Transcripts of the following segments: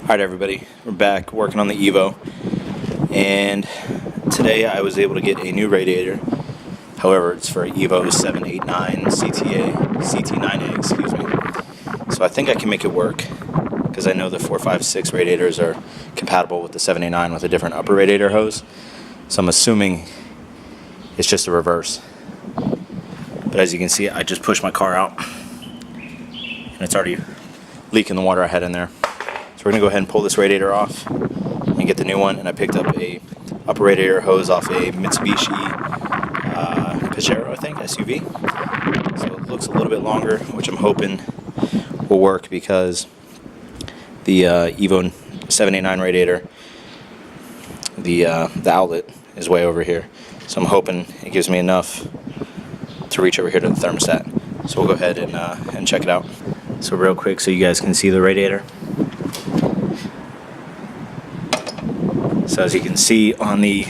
Alright everybody, we're back working on the Evo, and today I was able to get a new radiator. However, it's for Evo 789 CT9A, excuse me. So I think I can make it work, because I know the 4, 5, 6 radiators are compatible with the 789 with a different upper radiator hose. So I'm assuming it's just a reverse. But as you can see, I just pushed my car out, and it's already leaking the water I had in there. We're going to go ahead and pull this radiator off and get the new one. And I picked up a upper radiator hose off a Mitsubishi Pajero, I think, SUV. So it looks a little bit longer, which I'm hoping will work because the Evo 789 radiator, the outlet is way over here. So I'm hoping it gives me enough to reach over here to the thermostat. So we'll go ahead and check it out. So real quick, so you guys can see the radiator. So as you can see on the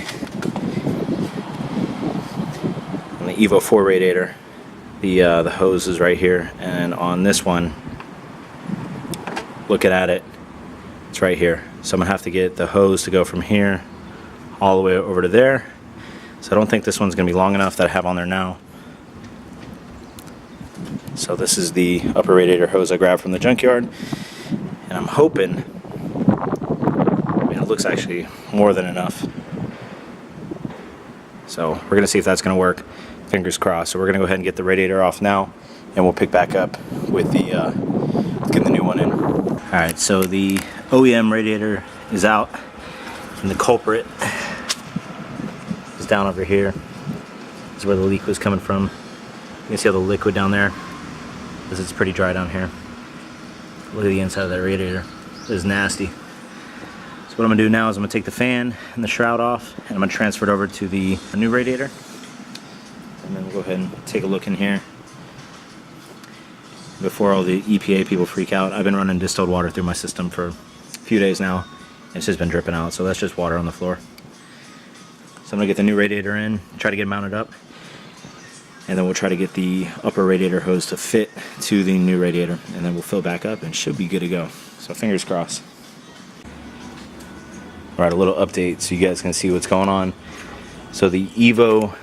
Evo IV radiator, the hose is right here, and on this one, looking at it, it's right here. So I'm gonna have to get the hose to go from here all the way over to there. So I don't think this one's gonna be long enough that I have on there now. So this is the upper radiator hose I grabbed from the junkyard, and I'm hoping, it looks actually more than enough. So we're going to see if that's going to work. Fingers crossed. So we're going to go ahead and get the radiator off now, and we'll pick back up with the getting the new one in. Alright, so the OEM radiator is out, and the culprit is down over here. This is where the leak was coming from. You can see all the liquid down there, because it's pretty dry down here. Look at the inside of that radiator. It is nasty. What I'm going to do now is I'm going to take the fan and the shroud off, and I'm going to transfer it over to the new radiator. And then we'll go ahead and take a look in here. Before all the EPA people freak out, I've been running distilled water through my system for a few days now. And it's just been dripping out, so that's just water on the floor. So I'm going to get the new radiator in, try to get it mounted up. And then we'll try to get the upper radiator hose to fit to the new radiator. And then we'll fill back up and should be good to go. So fingers crossed. Alright, a little update so you guys can see what's going on. So the Evo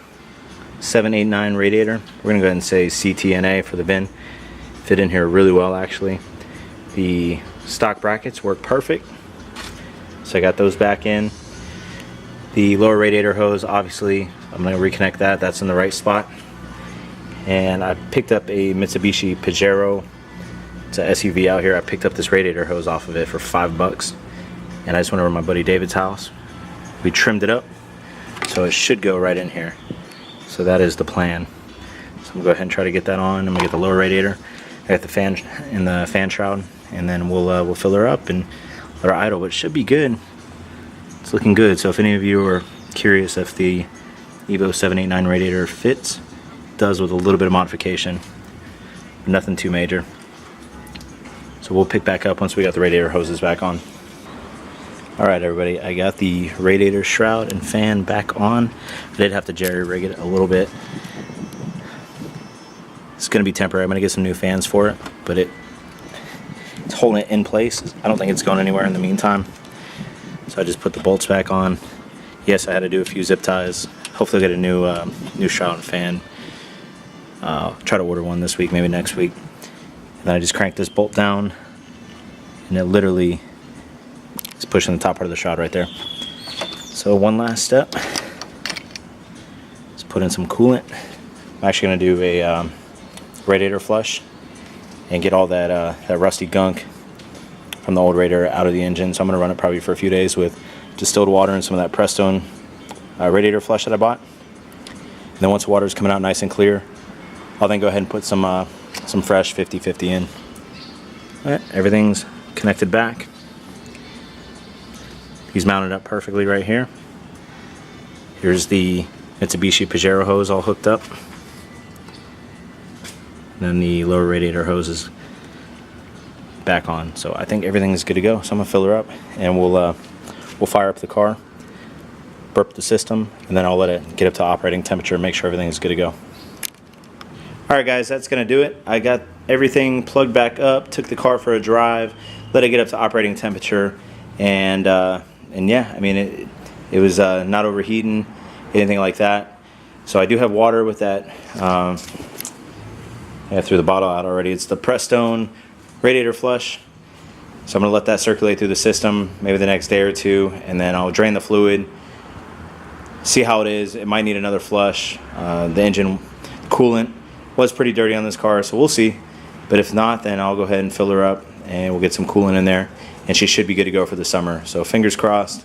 789 radiator, we're going to go ahead and say CTNA for the VIN. Fit in here really well, actually. The stock brackets work perfect. So I got those back in. The lower radiator hose, obviously, I'm going to reconnect that. That's in the right spot. And I picked up a Mitsubishi Pajero. It's an SUV out here. I picked up this radiator hose off of it for $5. And I just went over to my buddy David's house. We trimmed it up, so it should go right in here. So that is the plan. So I'm gonna go ahead and try to get that on. I'm gonna get the lower radiator. I got the fan in the fan shroud, and then we'll fill her up and let her idle. But it should be good. It's looking good. So if any of you are curious if the Evo 789 radiator fits, it does with a little bit of modification, but nothing too major. So we'll pick back up once we got the radiator hoses back on. Alright everybody, I got the radiator shroud and fan back on. I did have to jerry-rig it a little bit. It's going to be temporary. I'm going to get some new fans for it, but it's holding it in place. I don't think it's going anywhere in the meantime. So I just put the bolts back on. Yes, I had to do a few zip ties. Hopefully I'll get a new shroud and fan. I'll try to order one this week, maybe next week. And then I just cranked this bolt down, and it literally is pushing the top part of the shroud right there. So one last step, let's put in some coolant. I'm actually going to do a radiator flush and get all that rusty gunk from the old radiator out of the engine. So I'm going to run it probably for a few days with distilled water and some of that Prestone radiator flush that I bought. And then once the water is coming out nice and clear, I'll then go ahead and put some fresh 50/50 in. All right, everything's connected back. He's mounted up perfectly right here. Here's the Mitsubishi Pajero hose all hooked up. And then the lower radiator hose is back on. So I think everything's good to go. So I'm gonna fill her up, and we'll fire up the car, burp the system, and then I'll let it get up to operating temperature and make sure everything is good to go. Alright guys, that's gonna do it. I got everything plugged back up, took the car for a drive, let it get up to operating temperature, and yeah, I mean it was not overheating, anything like that. So I do have water with that. I threw the bottle out already. It's the Prestone Radiator Flush. So I'm going to let that circulate through the system maybe the next day or two, and then I'll drain the fluid, see how it is. It might need another flush. The engine coolant was pretty dirty on this car, so we'll see. But if not, then I'll go ahead and fill her up, and we'll get some coolant in there, and she should be good to go for the summer. So fingers crossed.